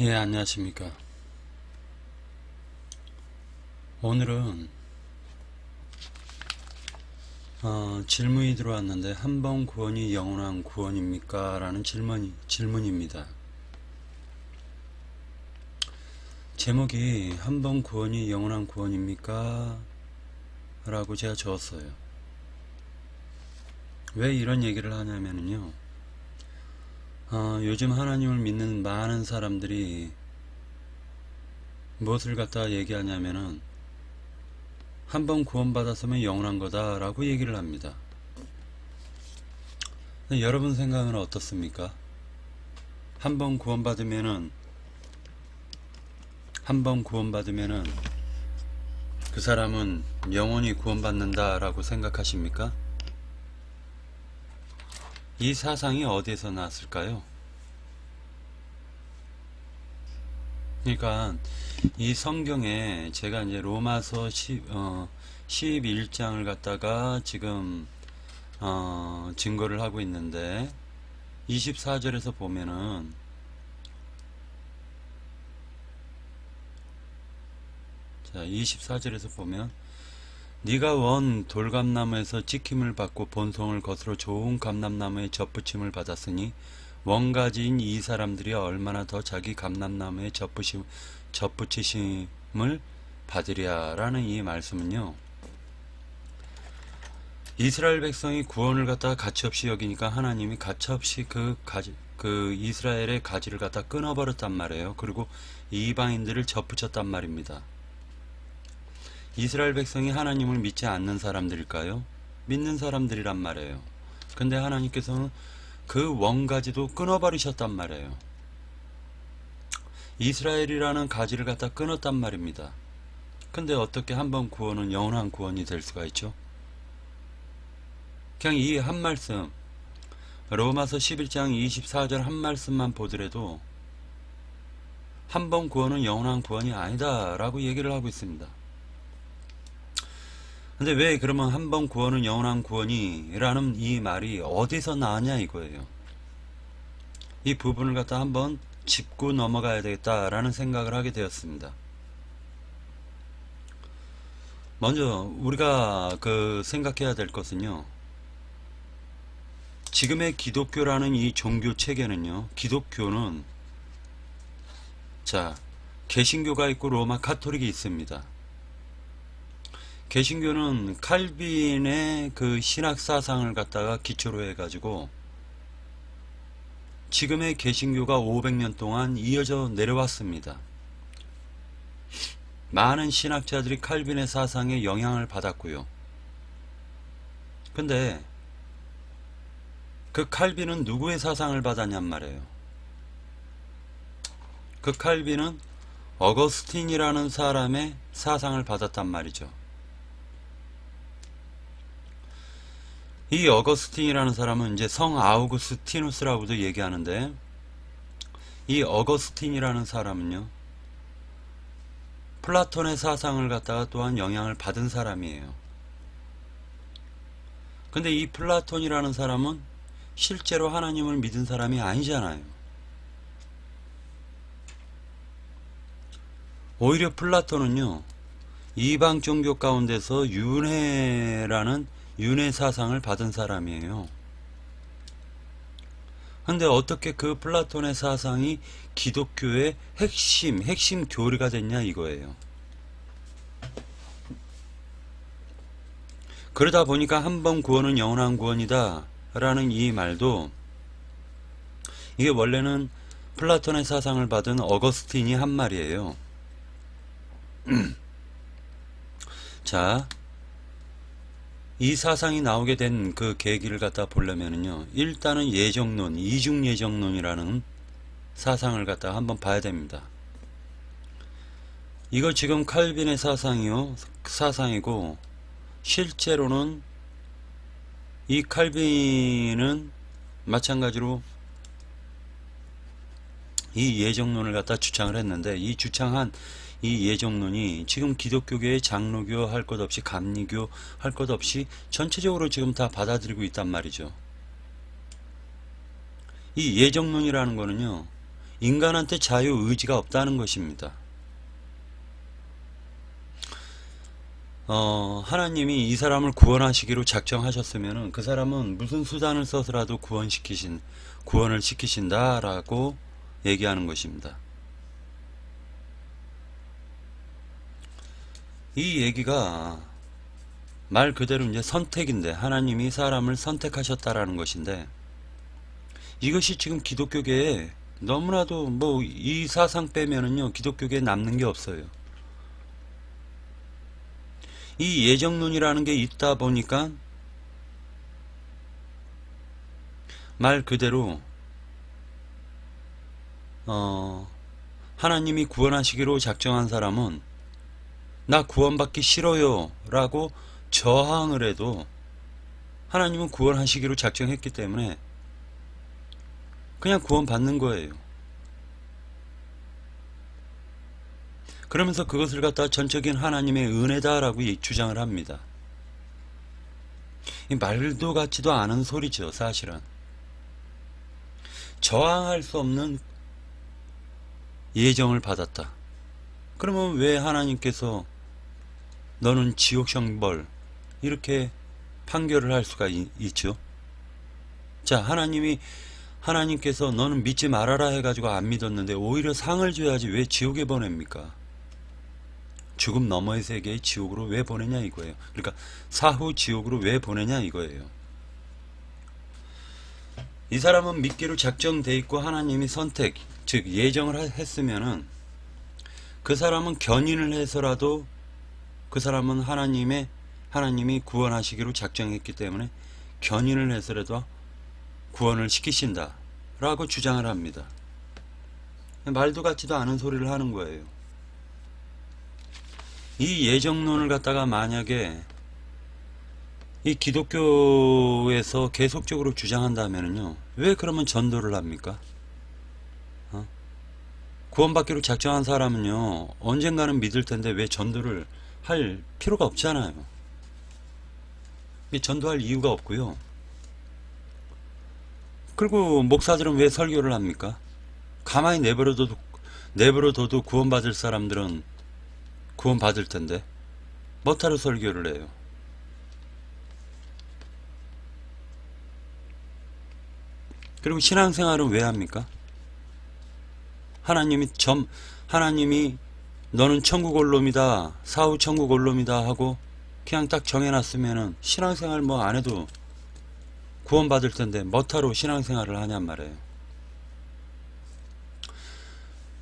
예, 안녕하십니까. 오늘은 질문이 들어왔는데 한 번 구원이 영원한 구원입니까? 라는 질문입니다. 제목이 한 번 구원이 영원한 구원입니까? 라고 제가 적었어요. 왜 이런 얘기를 하냐면요. 요즘 하나님을 믿는 많은 사람들이 무엇을 갖다 얘기하냐면은 한 번 구원받았으면 영원한 거다라고 얘기를 합니다. 여러분 생각은 어떻습니까? 한 번 구원받으면은 그 사람은 영원히 구원받는다라고 생각하십니까? 이 사상이 어디에서 나왔을까요? 그러니까 이 성경에 제가 이제 로마서 11장을 갖다가 지금 증거를 하고 있는데 24절에서 보면은 자 24절에서 보면 네가 원 돌감나무에서 찍힘을 받고 본성을 거스러 좋은 감람나무에 접붙임을 받았으니 원가지인 이 사람들이 얼마나 더 자기 감람나무에 접붙이심을 받으랴 라는 이 말씀은요, 이스라엘 백성이 구원을 갖다가 가치없이 여기니까 하나님이 가치없이 그 이스라엘의 가지를 갖다 끊어버렸단 말이에요. 그리고 이방인들을 접붙였단 말입니다. 이스라엘 백성이 하나님을 믿지 않는 사람들일까요? 믿는 사람들이란 말이에요. 근데 하나님께서는 그 원가지도 끊어버리셨단 말이에요. 이스라엘이라는 가지를 갖다 끊었단 말입니다. 근데 어떻게 한번 구원은 영원한 구원이 될 수가 있죠? 그냥 이 한 말씀, 로마서 11장 24절 한 말씀만 보더라도 한 번 구원은 영원한 구원이 아니다 라고 얘기를 하고 있습니다. 근데 왜 그러면 한 번 구원은 영원한 구원이 라는 이 말이 어디서 나왔냐 이거예요. 이 부분을 갖다 한번 짚고 넘어가야 되겠다라는 생각을 하게 되었습니다. 먼저 우리가 생각해야 될 것은요, 지금의 기독교라는 이 종교 체계는요, 기독교는 개신교가 있고 로마 카톨릭이 있습니다. 개신교는 칼빈의 그 신학 사상을 갖다가 기초로 해가지고 지금의 개신교가 500년 동안 이어져 내려왔습니다. 많은 신학자들이 칼빈의 사상에 영향을 받았고요. 근데 그 칼빈은 누구의 사상을 받았냔 말이에요. 그 칼빈은 어거스틴이라는 사람의 사상을 받았단 말이죠. 이 어거스틴이라는 사람은 이제 성 아우구스티누스라고도 얘기하는데, 이 어거스틴이라는 사람은요, 플라톤의 사상을 갖다가 또한 영향을 받은 사람이에요. 근데 이 플라톤이라는 사람은 실제로 하나님을 믿은 사람이 아니잖아요. 오히려 플라톤은요, 이방 종교 가운데서 윤회 사상을 받은 사람이에요. 근데 어떻게 그 플라톤의 사상이 기독교의 핵심 교리가 됐냐 이거예요. 그러다 보니까 한 번 구원은 영원한 구원이다 라는 이 말도, 이게 원래는 플라톤의 사상을 받은 어거스틴이 한 말이에요. 자, 이 사상이 나오게 된 그 계기를 갖다 보려면요, 일단은 예정론, 이중 예정론이라는 사상을 갖다 한번 봐야 됩니다. 이거 지금 칼빈의 사상이고, 실제로는 이 칼빈은 마찬가지로 이 예정론을 갖다 주창을 했는데, 이 주창한 이 예정론이 지금 기독교계의 장로교 할 것 없이 감리교 할 것 없이 전체적으로 지금 다 받아들이고 있단 말이죠. 이 예정론이라는 거는요, 인간한테 자유의지가 없다는 것입니다. 하나님이 이 사람을 구원하시기로 작정하셨으면 그 사람은 무슨 수단을 써서라도 구원을 시키신다라고 얘기하는 것입니다. 이 얘기가 말 그대로 이제 선택인데, 하나님이 사람을 선택하셨다라는 것인데, 이것이 지금 기독교계에 너무나도 뭐 이 사상 빼면은요 기독교계에 남는 게 없어요. 이 예정론이라는 게 있다 보니까 말 그대로 하나님이 구원하시기로 작정한 사람은 나 구원받기 싫어요 라고 저항을 해도 하나님은 구원하시기로 작정했기 때문에 그냥 구원받는 거예요. 그러면서 그것을 갖다 전적인 하나님의 은혜다라고 주장을 합니다. 말도 같지도 않은 소리죠, 사실은. 저항할 수 없는 예정을 받았다. 그러면 왜 하나님께서 너는 지옥 형벌 이렇게 판결을 할 수가 있죠? 자, 하나님께서 너는 믿지 말아라 해가지고 안 믿었는데 오히려 상을 줘야지 왜 지옥에 보냅니까? 죽음 너머의 세계의 지옥으로 왜 보내냐 이거예요. 그러니까 사후 지옥으로 왜 보내냐 이거예요. 이 사람은 믿기로 작정돼 있고 하나님이 선택, 즉 예정을 했으면은 그 사람은 견인을 해서라도 그 사람은 하나님이 구원하시기로 작정했기 때문에 견인을 해서라도 구원을 시키신다 라고 주장을 합니다. 말도 같지도 않은 소리를 하는 거예요. 이 예정론을 갖다가 만약에 이 기독교에서 계속적으로 주장한다면요, 왜 그러면 전도를 합니까? 구원받기로 작정한 사람은요 언젠가는 믿을 텐데 왜 전도를 할 필요가 없잖아요. 전도할 이유가 없고요. 그리고 목사들은 왜 설교를 합니까? 가만히 내버려둬도 구원받을 사람들은 구원받을 텐데 뭐하러 설교를 해요? 그리고 신앙생활은 왜 합니까? 하나님이 너는 천국 올 놈이다, 사후 천국 올 놈이다 하고 그냥 딱 정해놨으면은 신앙생활 뭐 안 해도 구원받을 텐데 뭐하러 신앙생활을 하냔 말이에요.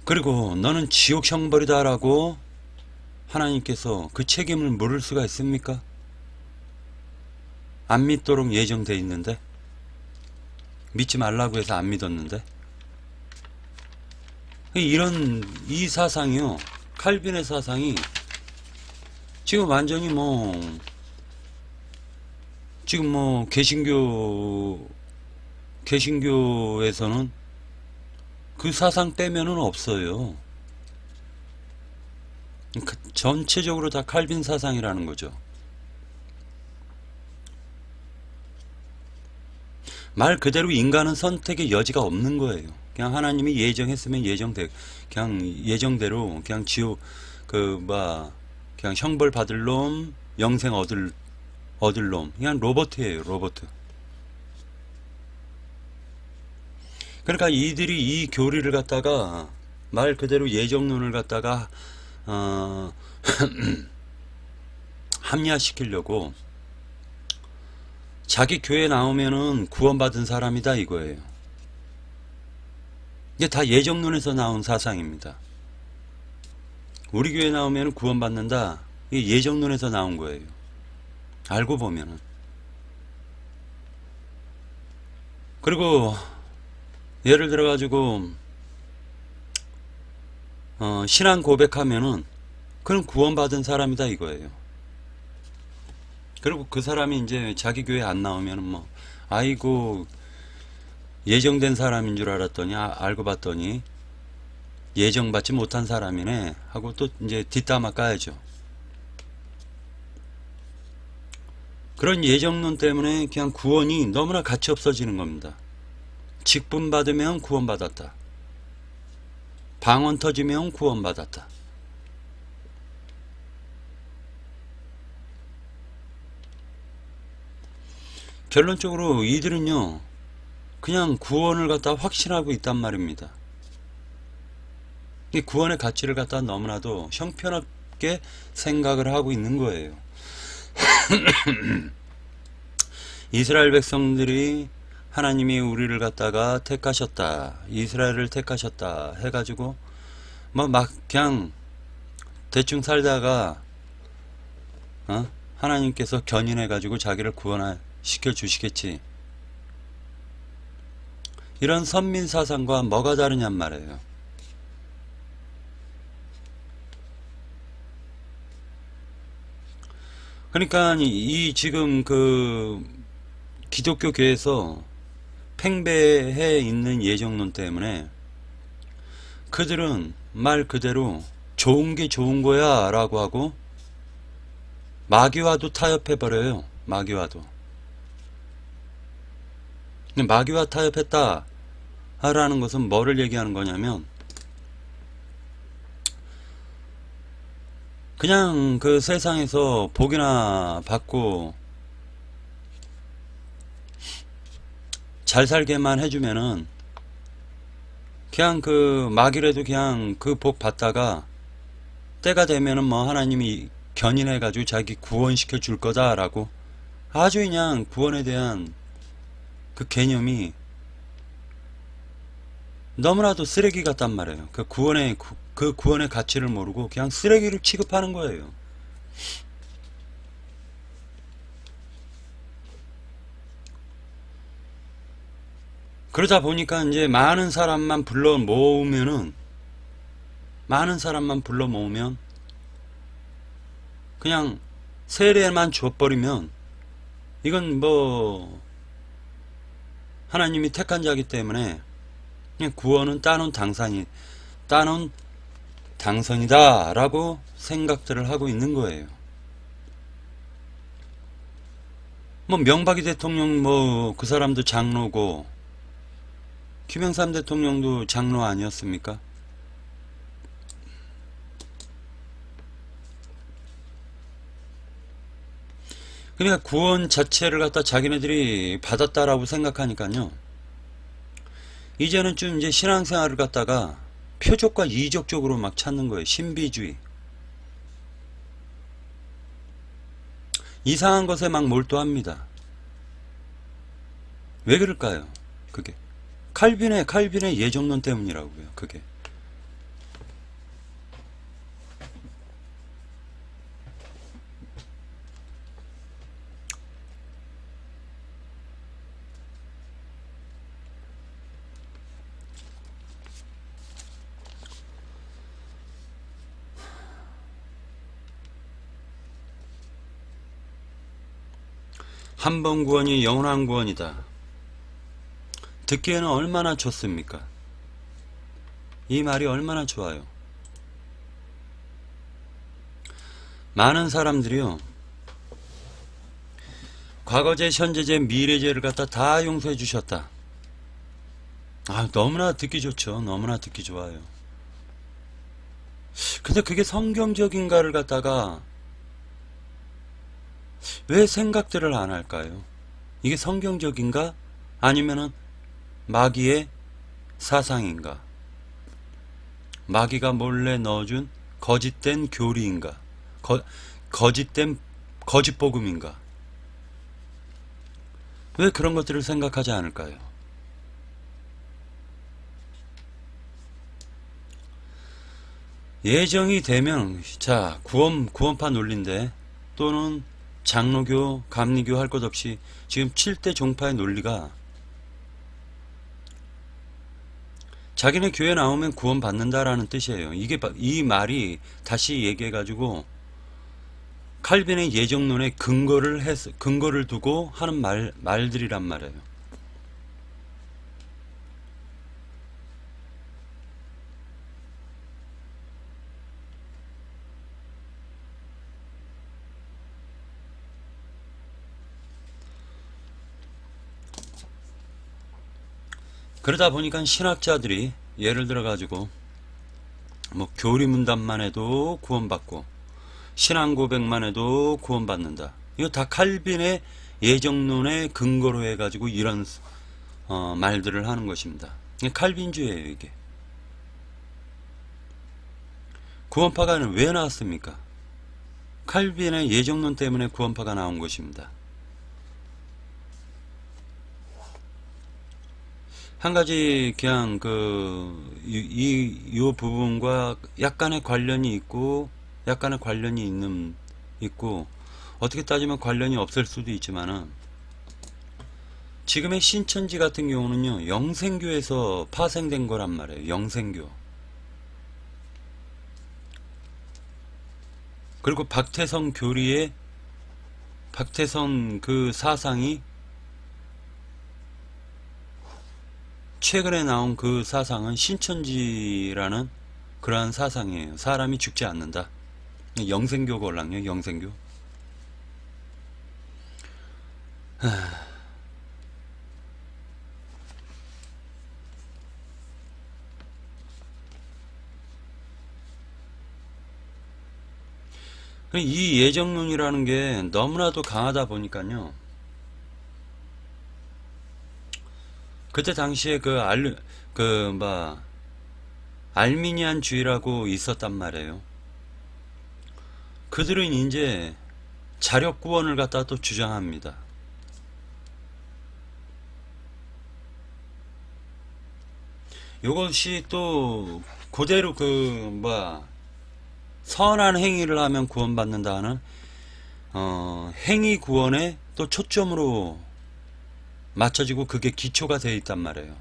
그리고 너는 지옥 형벌이다 라고 하나님께서 그 책임을 물을 수가 있습니까? 안 믿도록 예정돼 있는데, 믿지 말라고 해서 안 믿었는데, 이 사상이요, 칼빈의 사상이 지금 완전히 지금 개신교에서는 그 사상 빼면은 없어요. 전체적으로 다 칼빈 사상이라는 거죠. 말 그대로 인간은 선택의 여지가 없는 거예요. 그냥 하나님이 예정했으면 그냥 예정대로 그냥 지옥 그냥 형벌 받을 놈, 영생 얻을 놈, 그냥 로버트예요, 로버트. 그러니까 이들이 이 교리를 갖다가 말 그대로 예정론을 갖다가 합리화시키려고 자기 교회 나오면은 구원받은 사람이다 이거예요. 이게 다 예정론에서 나온 사상입니다. 우리 교회 나오면 구원받는다, 이게 예정론에서 나온 거예요. 알고 보면은. 그리고 예를 들어 가지고 신앙 고백하면은 그럼 구원받은 사람이다 이거예요. 그리고 그 사람이 이제 자기 교회 안 나오면은 아이고 예정된 사람인 줄 알았더니 알고 봤더니 예정받지 못한 사람이네 하고 또 이제 뒷담화 까야죠. 그런 예정론 때문에 그냥 구원이 너무나 가치 없어지는 겁니다. 직분 받으면 구원받았다. 방언 터지면 구원받았다. 결론적으로 이들은요 그냥 구원을 갖다 확신하고 있단 말입니다. 이 구원의 가치를 갖다 너무나도 형편없게 생각을 하고 있는 거예요. 이스라엘 백성들이 하나님이 우리를 갖다가 택하셨다, 이스라엘을 택하셨다 해가지고 뭐 막 그냥 대충 살다가 하나님께서 견인해가지고 자기를 구원시켜 주시겠지, 이런 선민 사상과 뭐가 다르냔 말이에요. 그러니까 이 지금 그 기독교계에서 팽배해 있는 예정론 때문에 그들은 말 그대로 좋은 게 좋은 거야 라고 하고 마귀와도 타협해 버려요. 마귀와도. 마귀와 타협했다 라는 것은 뭐를 얘기하는 거냐면 그냥 그 세상에서 복이나 받고 잘 살게만 해주면은 그냥 그 마귀라도 그냥 그 복 받다가 때가 되면은 뭐 하나님이 견인해가지고 자기 구원시켜 줄 거다라고 아주 그냥 구원에 대한 그 개념이 너무나도 쓰레기 같단 말이에요. 그 구원의 가치를 모르고 그냥 쓰레기를 취급하는 거예요. 그러다 보니까 이제 많은 사람만 불러 모으면 그냥 세례만 줘버리면 이건 뭐 하나님이 택한 자기 때문에 그냥 구원은 따놓은 당선이다 라고 생각들을 하고 있는 거예요. 뭐 명박이 대통령 뭐 그 사람도 장로고 김영삼 대통령도 장로 아니었습니까? 그러니까 구원 자체를 갖다 자기네들이 받았다라고 생각하니까요, 이제는 좀 이제 신앙생활을 갖다가 표적과 이적적으로 막 찾는 거예요. 신비주의. 이상한 것에 막 몰두합니다. 왜 그럴까요? 그게 칼빈의 예정론 때문이라고요. 그게 한 번 구원이 영원한 구원이다. 듣기에는 얼마나 좋습니까? 이 말이 얼마나 좋아요. 많은 사람들이요, 과거제, 현재제, 미래제를 갖다 다 용서해 주셨다. 너무나 듣기 좋죠. 너무나 듣기 좋아요. 근데 그게 성경적인가를 갖다가 왜 생각들을 안 할까요? 이게 성경적인가? 아니면은 마귀의 사상인가? 마귀가 몰래 넣어준 거짓된 교리인가? 거짓된 거짓복음인가? 왜 그런 것들을 생각하지 않을까요? 예정이 되면 자 구원파 논리인데, 또는 장로교, 감리교 할 것 없이 지금 7대 종파의 논리가 자기네 교회 나오면 구원 받는다라는 뜻이에요. 이 말이 다시 얘기해가지고 칼빈의 예정론에 근거를 두고 하는 말들이란 말이에요. 그러다 보니까 신학자들이 예를 들어 가지고 뭐 교리문답만 해도 구원받고 신앙 고백만 해도 구원받는다. 이거 다 칼빈의 예정론에 근거로 해가지고 이런 말들을 하는 것입니다. 칼빈주의예요. 이게 구원파가 왜 나왔습니까? 칼빈의 예정론 때문에 구원파가 나온 것입니다. 한 가지 그냥 이 부분과 약간의 관련이 있고 약간의 관련이 있고 어떻게 따지면 관련이 없을 수도 있지만은 지금의 신천지 같은 경우는요 영생교에서 파생된 거란 말이에요. 영생교. 그리고 박태선 교리의 박태선 그 사상이 최근에 나온 그 사상은 신천지라는 그러한 사상이에요. 사람이 죽지 않는다. 영생교 걸랑요. 영생교. 이 예정론이라는 게 너무나도 강하다 보니까요. 그때 당시에 알미니안주의라고 있었단 말이에요. 그들은 이제 자력 구원을 갖다 또 주장합니다. 이것이 또 그대로 선한 행위를 하면 구원받는다는 행위 구원에 또 초점으로 맞춰지고 그게 기초가 되어 있단 말이에요.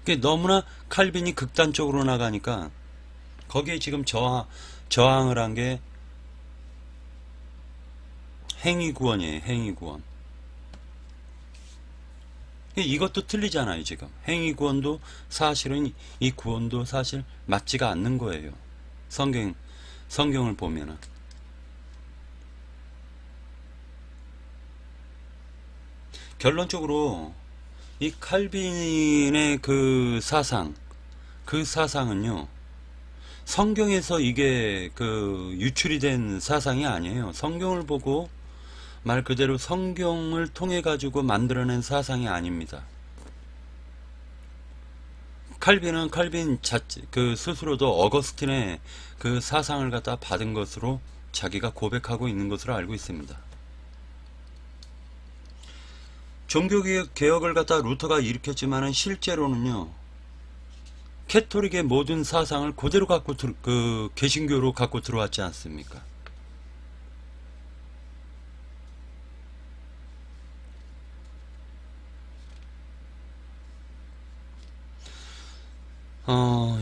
그게 너무나 칼빈이 극단적으로 나가니까 거기에 지금 저항을 한 게 행위 구원이에요. 행위 구원. 이것도 틀리잖아요. 지금 행위 구원도 사실은 이 구원도 사실 맞지가 않는 거예요. 성경을 보면은. 결론적으로 이 칼빈의 그 사상은요 성경에서 이게 유출이 된 사상이 아니에요. 성경을 보고 말 그대로 성경을 통해 가지고 만들어낸 사상이 아닙니다. 칼빈은 칼빈 스스로도 어거스틴의 그 사상을 갖다 받은 것으로 자기가 고백하고 있는 것으로 알고 있습니다. 종교개혁을 갖다 루터가 일으켰지만은 실제로는요 캐톨릭의 모든 사상을 그대로 갖고 개신교로 갖고 들어왔지 않습니까?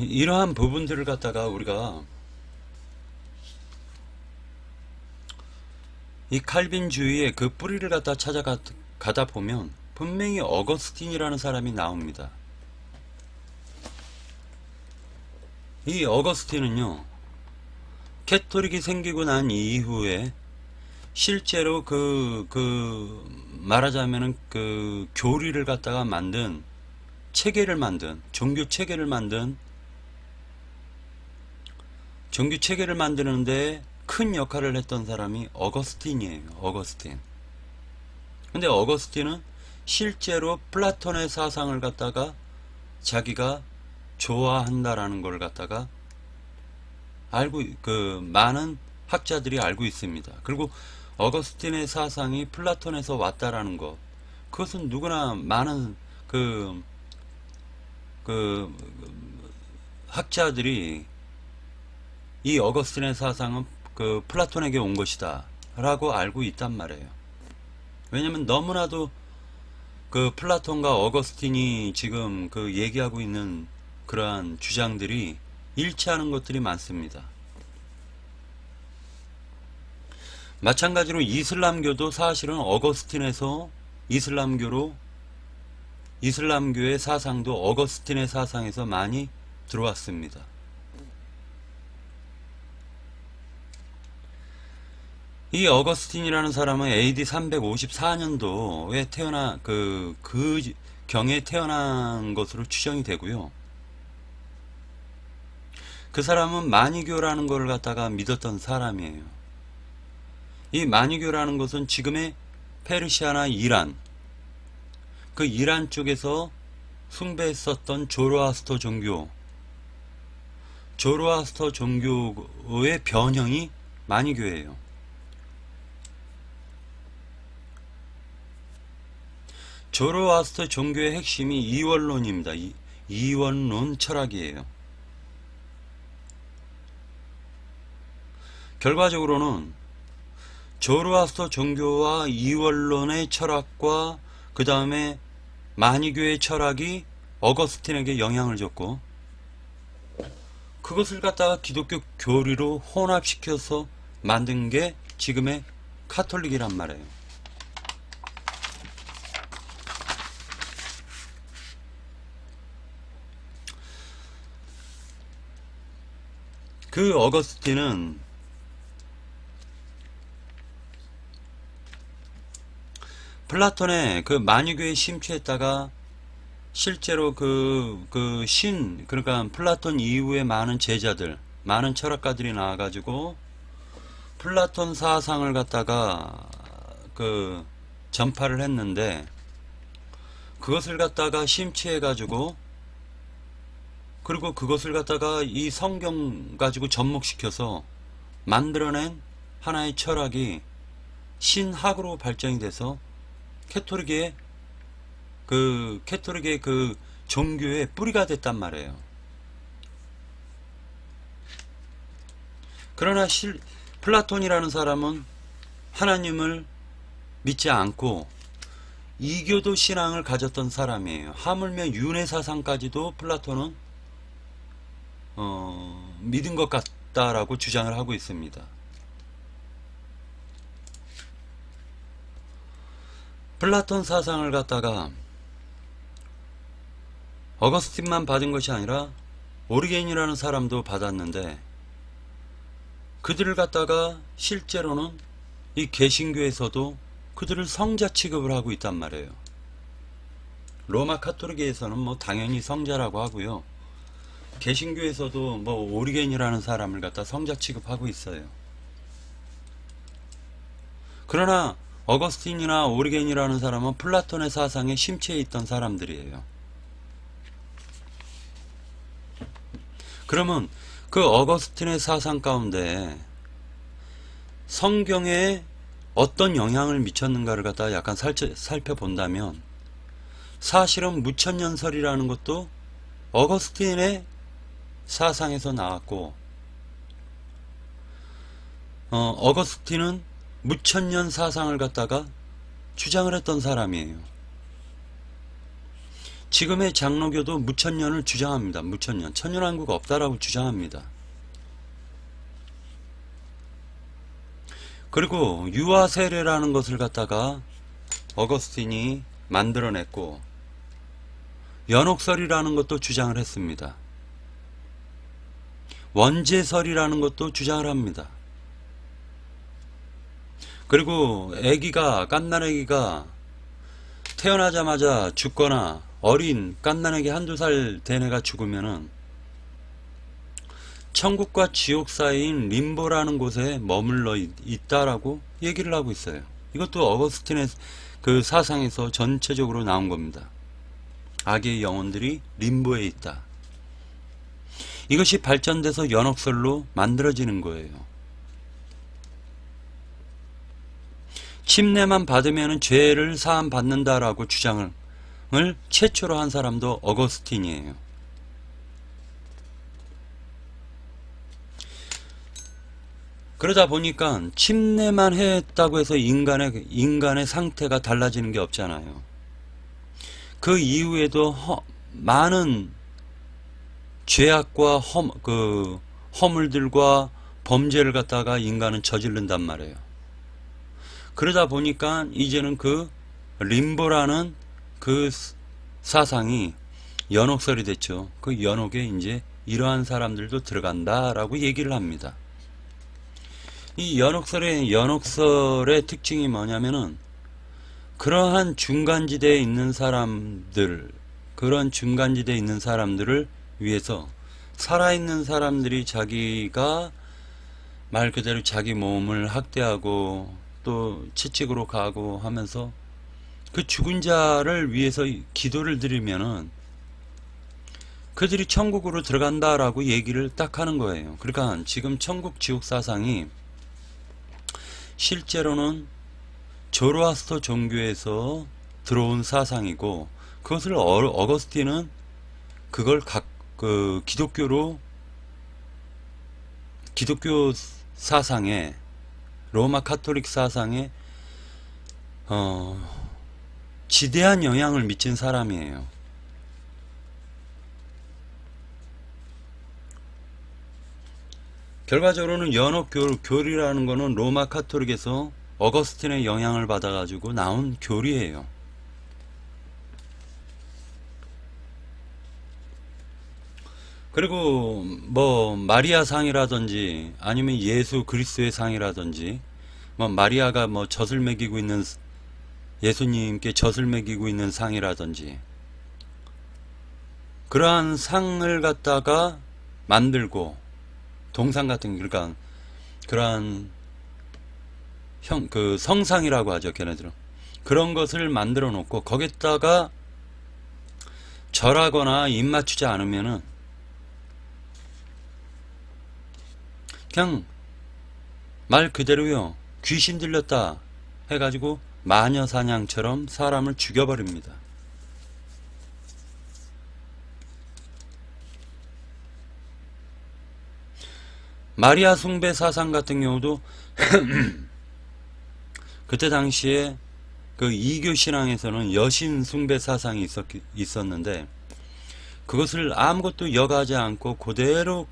이러한 부분들을 갖다가 우리가 이 칼빈주의의 그 뿌리를 갖다 찾아가다 보면 분명히 어거스틴이라는 사람이 나옵니다. 이 어거스틴은요 캐톨릭이 생기고 난 이후에 실제로 말하자면은 교리를 갖다가 만든 종교 체계를 만드는데 큰 역할을 했던 사람이 어거스틴이에요. 어거스틴. 근데 어거스틴은 실제로 플라톤의 사상을 갖다가 자기가 좋아한다라는 걸 갖다가 많은 학자들이 알고 있습니다. 그리고 어거스틴의 사상이 플라톤에서 왔다라는 것, 그것은 누구나 많은 학자들이 이 어거스틴의 사상은 플라톤에게 온 것이다 라고 알고 있단 말이에요. 왜냐면 너무나도 플라톤과 어거스틴이 지금 얘기하고 있는 그러한 주장들이 일치하는 것들이 많습니다. 마찬가지로 이슬람교도 사실은 어거스틴에서 이슬람교의 사상도 어거스틴의 사상에서 많이 들어왔습니다. 이 어거스틴이라는 사람은 AD 354년도에 그 경에 태어난 것으로 추정이 되고요. 그 사람은 마니교라는 걸 갖다가 믿었던 사람이에요. 이 마니교라는 것은 지금의 페르시아나 이란, 그 이란 쪽에서 숭배했었던 조로아스터 종교의 변형이 마니교예요. 조로아스터 종교의 핵심이 이원론입니다. 이원론 철학이에요. 결과적으로는 조로아스터 종교와 이원론의 철학과 그 다음에 마니교의 철학이 어거스틴에게 영향을 줬고, 그것을 갖다가 기독교 교리로 혼합시켜서 만든 게 지금의 카톨릭이란 말이에요. 그 어거스틴은 플라톤의 그 마니교에 심취했다가 실제로 그러니까 플라톤 이후에 많은 제자들, 많은 철학가들이 나와가지고 플라톤 사상을 갖다가 그 전파를 했는데, 그것을 갖다가 심취해가지고, 그리고 그것을 갖다가 이 성경 가지고 접목시켜서 만들어낸 하나의 철학이 신학으로 발전이 돼서 캐톨릭의 그 종교의 뿌리가 됐단 말이에요. 그러나 플라톤이라는 사람은 하나님을 믿지 않고 이교도 신앙을 가졌던 사람이에요. 하물며 윤회 사상까지도 플라톤은 믿은 것 같다라고 주장을 하고 있습니다. 플라톤 사상을 갖다가 어거스틴만 받은 것이 아니라 오리겐이라는 사람도 받았는데, 그들을 갖다가 실제로는 이 개신교에서도 그들을 성자 취급을 하고 있단 말이에요. 로마 카톨릭에서는 뭐 당연히 성자라고 하고요, 개신교에서도 뭐 오리겐이라는 사람을 갖다 성자 취급하고 있어요. 그러나 어거스틴이나 오리겐이라는 사람은 플라톤의 사상에 심취해 있던 사람들이에요. 그러면 그 어거스틴의 사상 가운데 성경에 어떤 영향을 미쳤는가를 갖다가 약간 살펴본다면, 사실은 무천년설이라는 것도 어거스틴의 사상에서 나왔고, 어거스틴은 무천년 사상을 갖다가 주장을 했던 사람이에요. 지금의 장로교도 무천년을 주장합니다. 무천년, 천년왕국 없다라고 주장합니다. 그리고 유아세례라는 것을 갖다가 어거스틴이 만들어냈고, 연옥설이라는 것도 주장을 했습니다. 원죄설이라는 것도 주장을 합니다. 그리고 갓난아기가 태어나자마자 죽거나 어린 갓난아기 한두 살 된 애가 죽으면은 천국과 지옥 사이인 림보라는 곳에 머물러 있다라고 얘기를 하고 있어요. 이것도 어거스틴의 그 사상에서 전체적으로 나온 겁니다. 악의 영혼들이 림보에 있다. 이것이 발전돼서 연옥설로 만들어지는 거예요. 침례만 받으면 죄를 사함 받는다라고 주장을 최초로 한 사람도 어거스틴이에요. 그러다 보니까 침례만 했다고 해서 인간의 상태가 달라지는 게 없잖아요. 그 이후에도 많은 죄악과 허물들과 범죄를 갖다가 인간은 저지른단 말이에요. 그러다 보니까 이제는 그 림보라는 그 사상이 연옥설이 됐죠. 그 연옥에 이제 이러한 사람들도 들어간다라고 얘기를 합니다. 이 연옥설의 특징이 뭐냐면은, 그러한 중간지대에 있는 사람들을 위해서 살아있는 사람들이 자기가 말 그대로 자기 몸을 학대하고 또 채찍으로 가고 하면서 그 죽은 자를 위해서 기도를 드리면은 그들이 천국으로 들어간다라고 얘기를 딱 하는 거예요. 그러니까 지금 천국 지옥 사상이 실제로는 조로아스터 종교에서 들어온 사상이고, 그것을 어거스틴은 그걸 기독교 사상에, 로마 카톨릭 사상에 지대한 영향을 미친 사람이에요. 결과적으로는 연옥교리라는 거는 로마 카톨릭에서 어거스틴의 영향을 받아가지고 나온 교리예요. 그리고 뭐 마리아 상이라든지 아니면 예수 그리스도의 상이라든지, 뭐 마리아가 뭐 젖을 먹이고 있는, 예수님께 젖을 먹이고 있는 상이라든지, 그러한 상을 갖다가 만들고, 동상 같은, 그러니까 그러한 그 성상이라고 하죠, 걔네들은. 그런 것을 만들어 놓고 거기다가 절하거나 입맞추지 않으면은 그냥 말 그대로요, 귀신 들렸다 해가지고 마녀 사냥처럼 사람을 죽여버립니다. 마리아 숭배 사상 같은 경우도 그때 당시에 그 이교 신앙에서는 여신 숭배 사상이 있었는데, 그것을 아무것도 여가하지 않고 그대로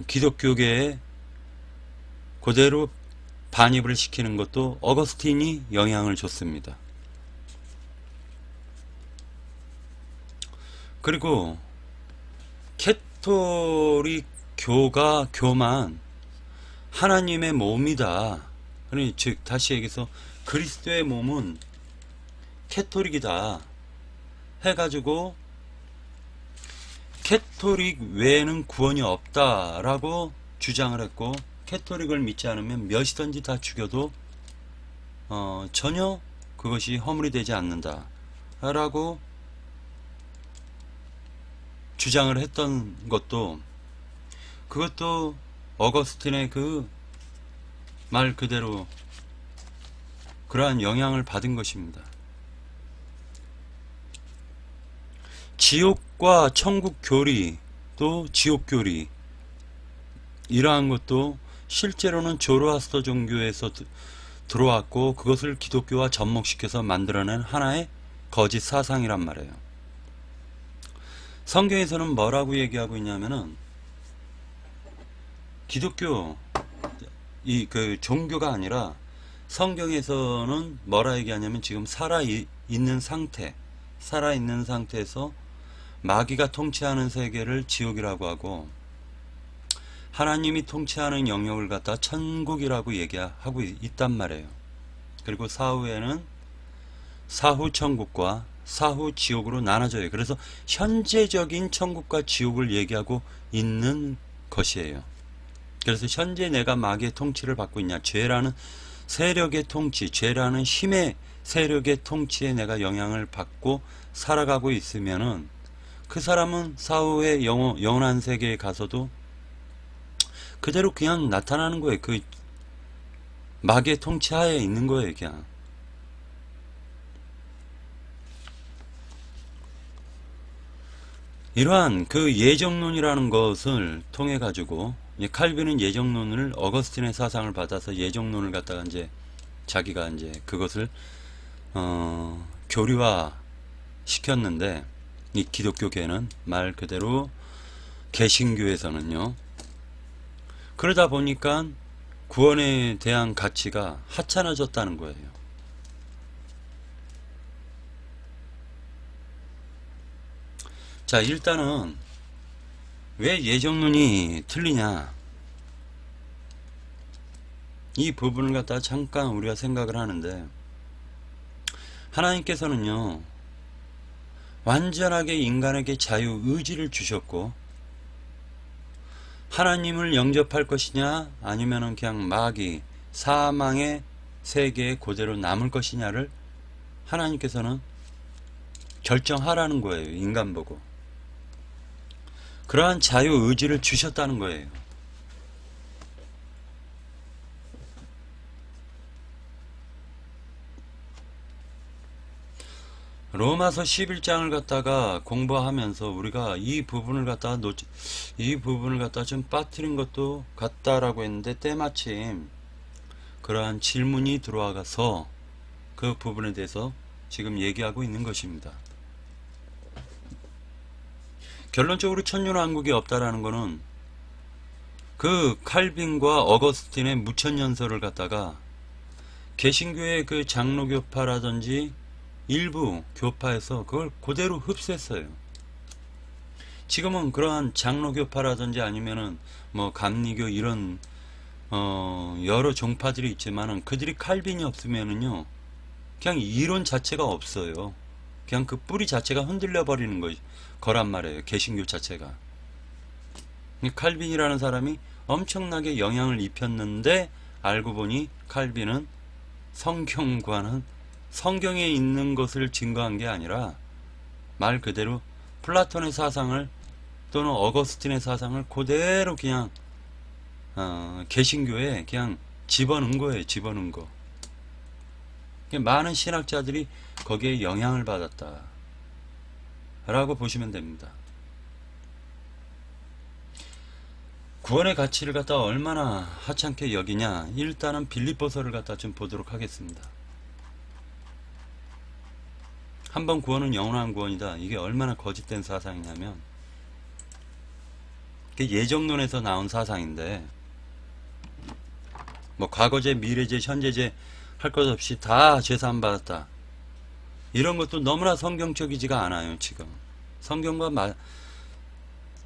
기독교계에 그대로 반입을 시키는 것도 어거스틴이 영향을 줬습니다. 그리고 캐톨릭 교만 하나님의 몸이다. 그러니 즉 다시 얘기해서 그리스도의 몸은 캐톨릭이다 해가지고 캐톨릭 외에는 구원이 없다라고 주장을 했고, 캐톨릭을 믿지 않으면 몇이든지 다 죽여도 전혀 그것이 허물이 되지 않는다 라고 주장을 했던 것도, 그것도 어거스틴의 그 말 그대로 그러한 영향을 받은 것입니다. 지옥과 천국 교리, 또 지옥 교리, 이러한 것도 실제로는 조로아스터 종교에서 들어왔고, 그것을 기독교와 접목시켜서 만들어낸 하나의 거짓 사상이란 말이에요. 성경에서는 뭐라고 얘기하고 있냐면은, 기독교 그 종교가 아니라 성경에서는 뭐라 얘기하냐면, 지금 살아있는 상태에서 마귀가 통치하는 세계를 지옥이라고 하고, 하나님이 통치하는 영역을 갖다 천국이라고 얘기하고 있단 말이에요. 그리고 사후에는 사후 천국과 사후 지옥으로 나눠져요. 그래서 현재적인 천국과 지옥을 얘기하고 있는 것이에요. 그래서 현재 내가 마귀의 통치를 받고 있냐, 죄라는 세력의 통치, 죄라는 힘의 세력의 통치에 내가 영향을 받고 살아가고 있으면은, 그 사람은 사후의 영원한 세계에 가서도 그대로 그냥 나타나는 거예요. 그 마귀의 통치하에 있는 거예요, 그냥. 이러한 그 예정론이라는 것을 통해 가지고, 칼빈은 예정론을, 어거스틴의 사상을 받아서 예정론을 갖다가 이제 자기가 이제 그것을 교리화 시켰는데, 이 기독교계는 말 그대로 개신교에서는요, 그러다 보니까 구원에 대한 가치가 하찮아졌다는 거예요. 자, 일단은 왜 예정론이 틀리냐, 이 부분을 갖다가 잠깐 우리가 생각을 하는데, 하나님께서는요 완전하게 인간에게 자유의지를 주셨고, 하나님을 영접할 것이냐 아니면은 그냥 마귀 사망의 세계에 그대로 남을 것이냐를 하나님께서는 결정하라는 거예요. 인간 보고. 그러한 자유의지를 주셨다는 거예요. 로마서 11장을 갖다가 공부하면서 우리가 이 부분을 갖다가 좀 빠뜨린 것도 같다라고 했는데, 때마침 그러한 질문이 들어와서 그 부분에 대해서 지금 얘기하고 있는 것입니다. 결론적으로 천년왕국이 없다라는 것은 그 칼빈과 어거스틴의 무천연설을 갖다가 개신교의 그 장로교파라든지 일부 교파에서 그걸 그대로 흡수했어요. 지금은 그러한 장로교파라든지 아니면은 뭐 감리교 이런 여러 종파들이 있지만은 그들이 칼빈이 없으면은요 그냥 이론 자체가 없어요. 그냥 그 뿌리 자체가 흔들려 버리는 거란 말이에요. 개신교 자체가. 칼빈이라는 사람이 엄청나게 영향을 입혔는데, 알고 보니 칼빈은 성경과는, 성경에 있는 것을 증거한 게 아니라 말 그대로 플라톤의 사상을 또는 어거스틴의 사상을 그대로 그냥 개신교에 그냥 집어넣은 거예요. 집어넣은 거. 많은 신학자들이 거기에 영향을 받았다 라고 보시면 됩니다. 구원의 가치를 갖다 얼마나 하찮게 여기냐, 일단은 빌립보서를 갖다 좀 보도록 하겠습니다. 한번 구원은 영원한 구원이다. 이게 얼마나 거짓된 사상이냐면, 예정론에서 나온 사상인데, 뭐 과거제, 미래제, 현재제 할 것 없이 다 제사함 받았다, 이런 것도 너무나 성경적이지가 않아요. 지금 성경과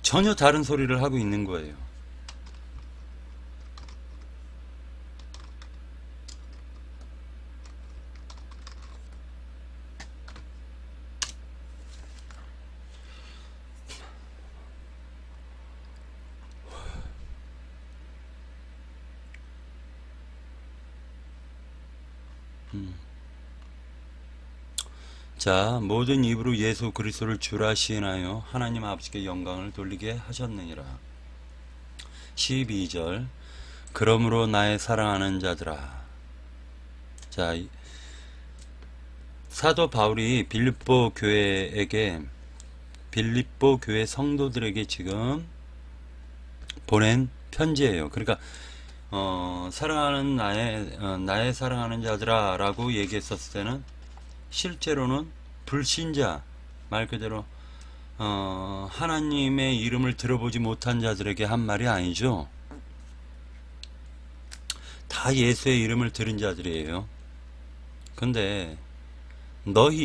전혀 다른 소리를 하고 있는 거예요. 자, 모든 입으로 예수 그리스도를 주라 시인하여 하나님 아버지께 영광을 돌리게 하셨느니라. 12절. 그러므로 나의 사랑하는 자들아. 자, 사도 바울이 빌립보 교회 성도들에게 지금 보낸 편지예요. 그러니까 사랑하는 나의 사랑하는 자들아 라고 얘기했었을 때는 실제로는 불신자, 말 그대로 하나님의 이름을 들어보지 못한 자들에게 한 말이 아니죠. 다 예수의 이름을 들은 자들이에요. 근데 너희가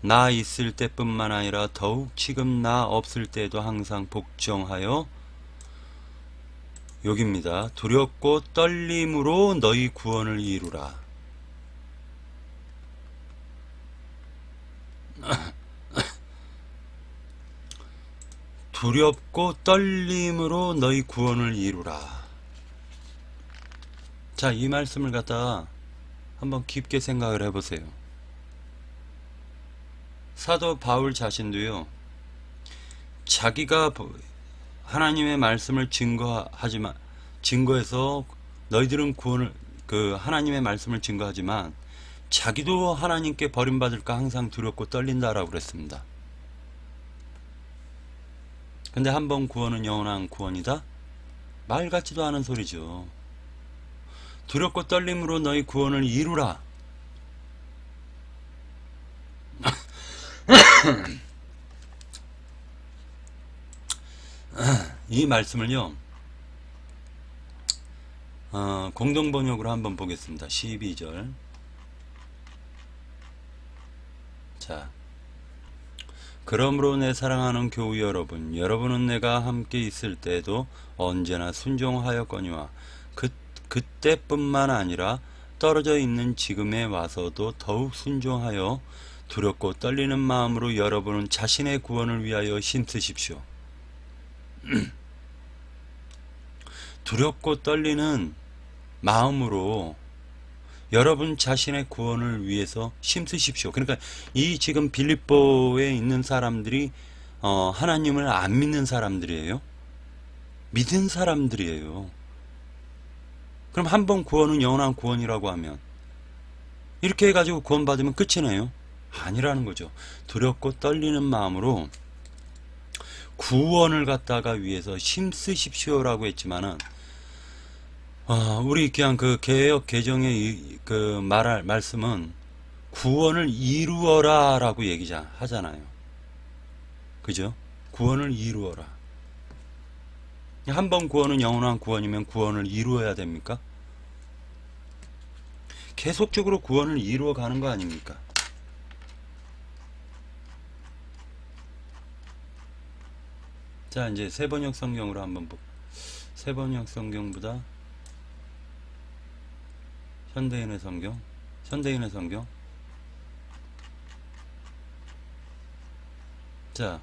나 있을 때뿐만 아니라 더욱 지금 나 없을 때도 항상 복종하여, 여기입니다. 두렵고 떨림으로 너희 구원을 이루라. 두렵고 떨림으로 너희 구원을 이루라. 자, 이 말씀을 갖다가 한번 깊게 생각을 해보세요. 사도 바울 자신도요, 자기가 하나님의 말씀을 증거해서 너희들은 구원을, 하나님의 말씀을 증거하지만 자기도 하나님께 버림받을까 항상 두렵고 떨린다라고 그랬습니다. 근데 한 번 구원은 영원한 구원이다? 말 같지도 않은 소리죠. 두렵고 떨림으로 너희 구원을 이루라. 이 말씀을요, 공동번역으로 한번 보겠습니다. 12절. 자, 그러므로 내 사랑하는 교우 여러분, 여러분은 내가 함께 있을 때에도 언제나 순종하였거니와 그때뿐만 아니라 떨어져 있는 지금에 와서도 더욱 순종하여 두렵고 떨리는 마음으로 여러분은 자신의 구원을 위하여 힘쓰십시오. 두렵고 떨리는 마음으로 여러분 자신의 구원을 위해서 힘쓰십시오. 그러니까 이 지금 빌립보에 있는 사람들이 하나님을 안 믿는 사람들이에요. 믿은 사람들이에요. 그럼 한 번 구원은 영원한 구원이라고 하면 이렇게 해가지고 구원받으면 끝이네요. 아니라는 거죠. 두렵고 떨리는 마음으로 구원을 갖다가 위해서 힘쓰십시오라고 했지만은 우리 그냥 그 개역 개정의 그 말할 말씀은 구원을 이루어라 라고 하잖아요. 그죠? 구원을 이루어라. 한 번 구원은 영원한 구원이면 구원을 이루어야 됩니까? 계속적으로 구원을 이루어 가는 거 아닙니까? 자, 이제 세번역 성경으로 한번 세번역 성경보다 현대인의 성경, 자,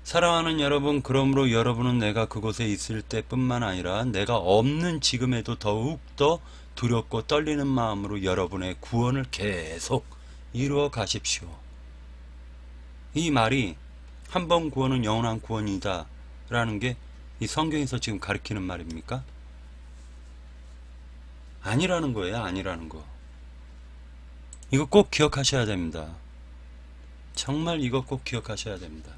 사랑하는 여러분, 그러므로 여러분은 내가 그곳에 있을 때뿐만 아니라 내가 없는 지금에도 더욱더 두렵고 떨리는 마음으로 여러분의 구원을 계속 이루어 가십시오. 이 말이 한 번 구원은 영원한 구원이다 라는 게 이 성경에서 지금 가르치는 말입니까? 아니라는 거예요. 아니라는 거. 이거 꼭 기억하셔야 됩니다. 정말 이거 꼭 기억하셔야 됩니다.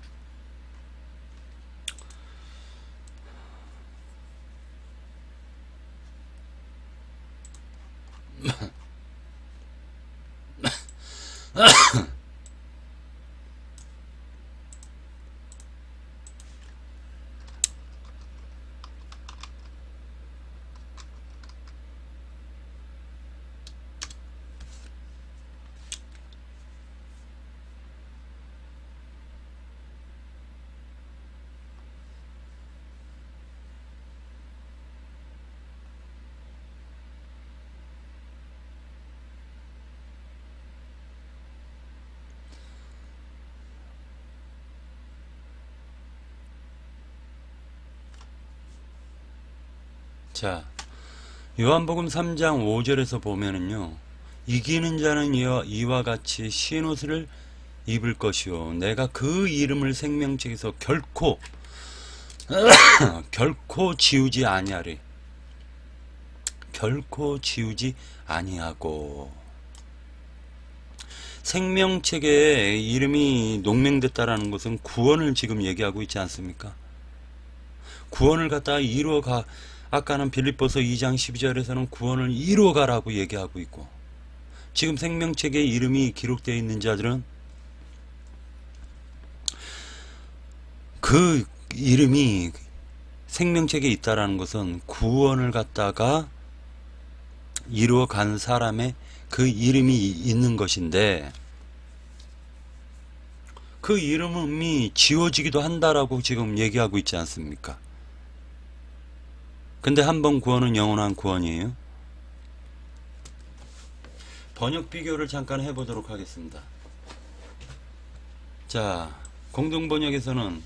자, 요한복음 3장 5절에서 보면은요, 이기는 자는 이와 같이 흰 옷을 입을 것이요 내가 그 이름을 생명책에서 결코 지우지 아니하리. 결코 지우지 아니하고. 생명책에 이름이 농명됐다라는 것은 구원을 지금 얘기하고 있지 않습니까? 구원을 갖다가 이루어가. 아까는 빌립보서 2장 12절에서는 구원을 이루어가라고 얘기하고 있고, 지금 생명책에 이름이 기록되어 있는 자들은 그 이름이 생명책에 있다라는 것은 구원을 갖다가 이루어간 사람의 그 이름이 있는 것인데, 그 이름이 지워지기도 한다라고 지금 얘기하고 있지 않습니까? 근데 한 번 구원은 영원한 구원이에요. 번역 비교를 잠깐 해보도록 하겠습니다. 자, 공동번역에서는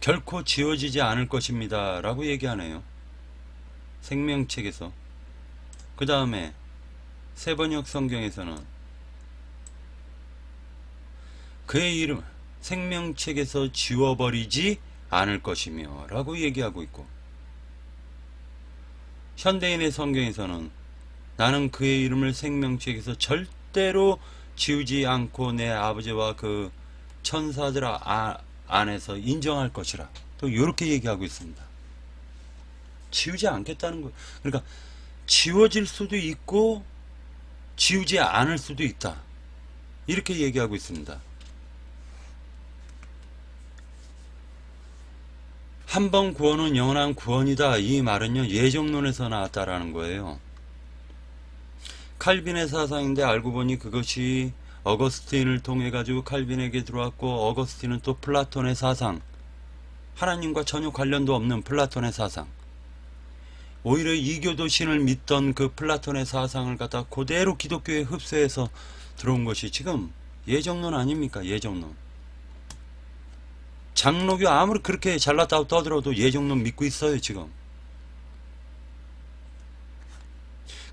결코 지워지지 않을 것입니다 라고 얘기하네요. 생명책에서. 그 다음에 세번역 성경에서는 그의 이름 생명책에서 지워버리지 않을 것이며 라고 얘기하고 있고, 현대인의 성경에서는 나는 그의 이름을 생명책에서 절대로 지우지 않고 내 아버지와 그 천사들 안에서 인정할 것이라, 또 이렇게 얘기하고 있습니다. 지우지 않겠다는 거. 그러니까 지워질 수도 있고 지우지 않을 수도 있다, 이렇게 얘기하고 있습니다. 한 번 구원은 영원한 구원이다, 이 말은요 예정론에서 나왔다라는 거예요. 칼빈의 사상인데 알고 보니 그것이 어거스틴을 통해 가지고 칼빈에게 들어왔고, 어거스틴은 또 플라톤의 사상, 하나님과 전혀 관련도 없는 플라톤의 사상, 오히려 이교도 신을 믿던 그 플라톤의 사상을 갖다 그대로 기독교에 흡수해서 들어온 것이 지금 예정론 아닙니까? 예정론. 장로교 아무리 그렇게 잘났다고 떠들어도 예정론 믿고 있어요 지금.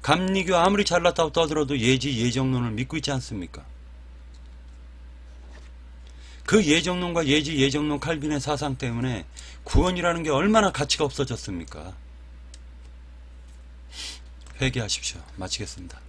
감리교 아무리 잘났다고 떠들어도 예정론을 믿고 있지 않습니까? 그 예정론과 예정론 칼빈의 사상 때문에 구원이라는 게 얼마나 가치가 없어졌습니까? 회개하십시오. 마치겠습니다.